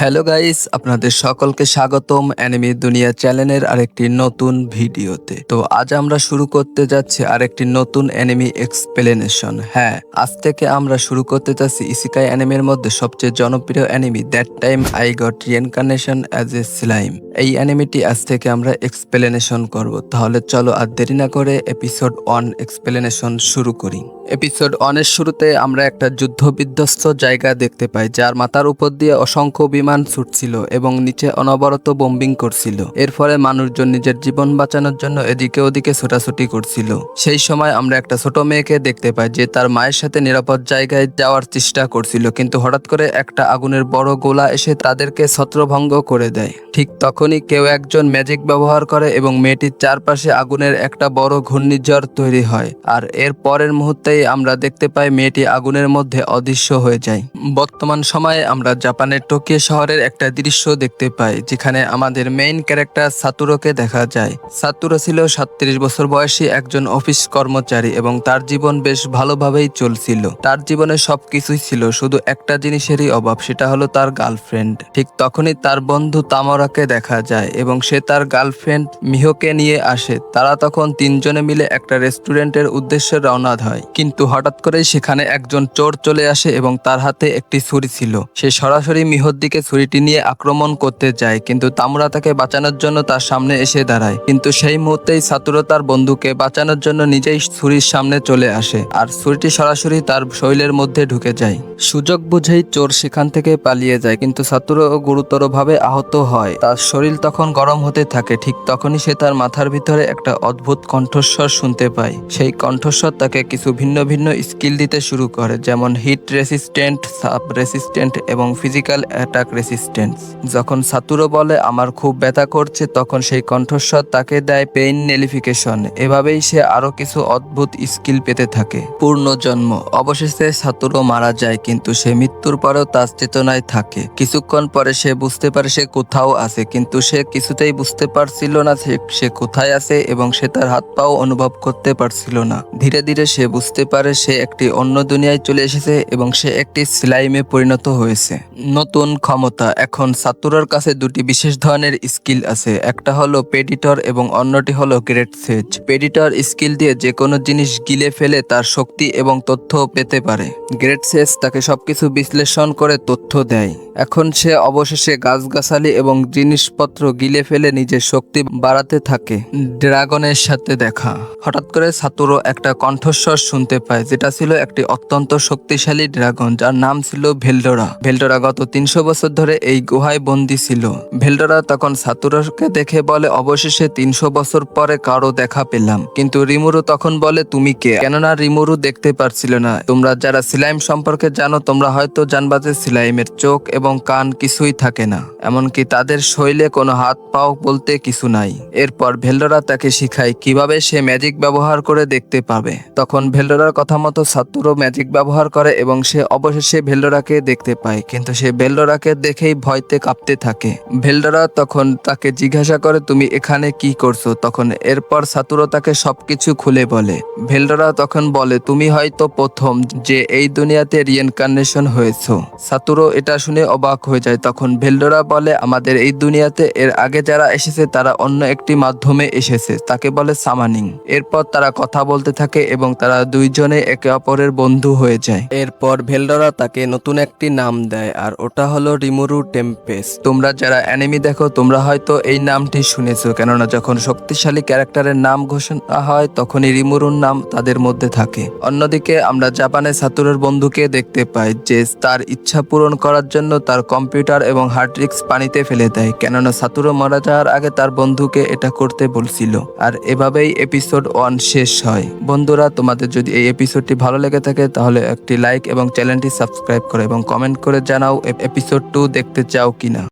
Hello guys, আপনাদের সকলকে স্বাগতম অ্যানিমি দুনিয়া চ্যানেলের আরেকটি নতুন ভিডিওতে। তো আজ আমরা শুরু করতে যাচ্ছি আরেকটি নতুন অ্যানিমি এক্সপ্লেনেশন। হ্যাঁ, আজ থেকে আমরা শুরু করতে যাচ্ছি ইসিকাই অ্যানিমের মধ্যে সবচেয়ে জনপ্রিয় enemy that time I got reincarnation as a slime. এই অ্যানিমিটি আজ থেকে আমরা এক্সপ্লেনেশন করব। তাহলে চলো আর দেরি না করে এপিসোড 1 এক্সপ্লেনেশন শুরু করি। এপিসোড 1 এর শুরুতে আমরা একটা যুদ্ধ বিধ্বস্ত জায়গা দেখতে পাই, যার মাথার উপর দিয়ে অসংখ্য বিমান ছুটছিল এবং নিচে অনবরত বোম্বিং করছিল। এর ফলে মানুষজন নিজের জীবন বাঁচানোর জন্য এদিকে ওদিকে ছোটাছুটি করছিল। সেই সময় আমরা একটা ছোট মেয়েকে দেখতে পাই যে তার মায়ের সাথে নিরাপদ জায়গায় যাওয়ার চেষ্টা করছিল, কিন্তু হঠাৎ করে একটা আগুনের বড় গোলা এসে তাদেরকে ছত্রভঙ্গ করে দেয়। ঠিক তখনই কেউ একজন ম্যাজিক ব্যবহার করে এবং মেয়েটির চারপাশে আগুনের একটা বড় ঘূর্ণিঝড় তৈরি হয়, আর এর পরের মুহূর্তেই আমরা দেখতে পাই মেয়েটি আগুনের মধ্যে অদৃশ্য হয়ে যায়। বর্তমান সময়ে আমরা জাপানের টোকিও শহরের একটা দৃশ্য দেখতে পাই, যেখানে আমাদের মেইন ক্যারেক্টার সাতুরোকে দেখা যায়। সাতুরো ছিল 37 বছর বয়সী একজন অফিস কর্মচারী এবং তার জীবন বেশ ভালোভাবেই চলছিল। তার জীবনে সবকিছুই ছিল, শুধু একটা জিনিসেরই অভাব, সেটা হলো তার গার্লফ্রেন্ড। ঠিক তখনই তার বন্ধু তামরাকে দেখা যায় এবং সে তার গার্লফ্রেন্ড মিহোকে নিয়ে আসে। তারা তখন তিনজনে মিলে একটা রেস্টুরেন্টের উদ্দেশ্যে রওনা হয়, কিন্তু হঠাৎ করেই সেখানে একজন চোর চলে আসে এবং তার হাতে একটি ছুরি ছিল। সে সরাসরি মিহোর দিকে ছুরিটি নিয়ে আক্রমণ করতে যায়, কিন্তু তামুরা তাকে বাঁচানোর জন্য তার সামনে এসে দাঁড়ায়। কিন্তু সেই মুহূর্তেই সাতুরো তার বন্ধুকে বাঁচানোর জন্য নিজেই ছুরির সামনে চলে আসে আর ছুরিটি সরাসরি তার শরীরের মধ্যে ঢুকে যায়। সুযোগ বুঝেই চোর সেখান থেকে পালিয়ে যায়, কিন্তু সাতুরো গুরুতরভাবে আহত হয়। তার শরীর তখন গরম হতে থাকে। ঠিক তখনই সে তার মাথার ভিতরে একটা অদ্ভুত কণ্ঠস্বর শুনতে পায়। সেই কণ্ঠস্বর তাকে কিছু ভিন্ন ভিন্ন স্কিল দিতে শুরু করে, যেমন হিট রেসিস্ট্যান্ট, সাব রেসিস্ট্যান্ট এবং ফিজিক্যাল অ্যাটাক রেসিস্ট্যান্স। যখন সাতুরো বলে আমার খুব ব্যথা করছে, তখন সেই কণ্ঠস্বর তাকে দেয় পেইন নেলিফিকেশন। এভাবেই সে আরো কিছু অদ্ভুত স্কিল পেতে থাকে। পূর্ণজন্ম। অবশেষে সাতুরো মারা যায়, কিন্তু সে মৃত্যুর পরেও তার চেতনায় থাকে। কিছুক্ষণ পরে সে বুঝতে পারে সে কোথাও আছে, কিন্তু সে কিছুতেই বুঝতে পারছিল না সে কোথায় আছে এবং সে তার হাত পাও অনুভব করতে পারছিল না। ধীরে ধীরে সে বুঝতে পারে সে একটি অন্য দুনিয়ায় চলে এসেছে এবং সে একটি স্লাইমে পরিণত হয়েছে। নতুন ক্ষমতা। এখন সাতুরোর কাছে দুটি বিশেষ ধরনের স্কিল আছে, একটা হলো পেডিটর এবং অন্যটি হলো গ্রেট সেজ। পেডিটর স্কিল দিয়ে যে কোনো জিনিস গিলে ফেলে তার শক্তি এবং তথ্য পেতে পারে। গ্রেট সেজ তাকে সবকিছু বিশ্লেষণ করে তথ্য দেয়। এখন সে অবশেষে গাছগাছালি এবং জিনিসপত্র গিলে ফেলে নিজের শক্তি বাড়াতে থাকে। ড্রাগনের সাথে দেখা। হঠাৎ করে সাতুরো একটা কণ্ঠস্বর শুনতে পায়, যেটা ছিল একটি অত্যন্ত শক্তিশালী ড্রাগন, যার নাম ছিল ভেলডোরা। ভেলডোরা গত 300 বছর ধরে এই গুহায় বন্দী ছিল। ভেলডোরা তখন সাতুরোকে দেখে বলে অবশেষে 300 বছর পরে কারো দেখা পেলাম। কিন্তু রিমুরু তখন বলে তুমি কে? কেননা রিমুরু দেখতে পারছিল না। তোমরা যারা স্লাইম সম্পর্কে জানো তোমরা হয়তো জানবা যে স্লাইমের চোখ এবং কান কিছুই থাকে না, এমনকি তাদের শরীরে কোনো হাত পাও বলতে কিছু নাই। এরপর ভেলডোরা তাকে শিখায় কিভাবে সে ম্যাজিক ব্যবহার করে দেখতে পাবে। তখন ভেলডোরার কথা মতো সাতুরো ম্যাজিক ব্যবহার করে এবং সে অবশেষে ভেলডোরাকে দেখতে পায়, কিন্তু সে ভেলডোরাকে দেখেই ভয়তে কাঁপতে থাকে। ভেলডোরা তখন তাকে জিজ্ঞাসা করে তুমি এখানে কি করছো? তখন এরপর সাতুরো তাকে সবকিছু খুলে বলে। ভেলডোরা তখন বলে তুমি হয়তো প্রথম যে এই দুনিয়াতে রিইনকারনেশন হয়েছো। সাতুরো এটা শুনে অবাক হয়ে যায়। তখন ভেলডোরা বলে আমাদের এই দুনিয়াতে এর আগে যারা এসেছে তারা অন্য একটি মাধ্যমে এসেছে, তাকে বলে সামানিং। এরপর তারা কথা বলতে থাকে এবং তারা দুইজনে একে অপরের বন্ধু হয়ে যায়। এরপর ভেলডোরা তাকে নতুন একটি নাম দেয়, আর ওটা হলো রিমুরু টেম্পেস। তোমরা যারা অ্যানিমে দেখো তোমরা হয়তো এই নামটি শুনেছো, কেননা যখন শক্তিশালী ক্যারেক্টারের নাম ঘোষণা হয় তখনই রিমুরুর নাম তাদের মধ্যে থাকে। অন্যদিকে আমরা জাপানে সাতুরোর বন্ধুকে দেখতে পাই, যে তার ইচ্ছা পূরণ করার জন্য তার কম্পিউটার এবং হার্ড ডিস্ক পানিতে ফেলে দেয়, কেননা সাতুরো মারা যাওয়ার আগে তার বন্ধুকে এটা করতে বলছিল। আর এভাবেই এপিসোড 1 শেষ হয়। বন্ধুরা, তোমাদের যদি এই এপিসোডটি ভালো লেগে থাকে তাহলে একটি লাইক এবং চ্যানেলটি সাবস্ক্রাইব করো এবং কমেন্ট করে জানাও এপিসোড 2 দেখতে চাও কিনা।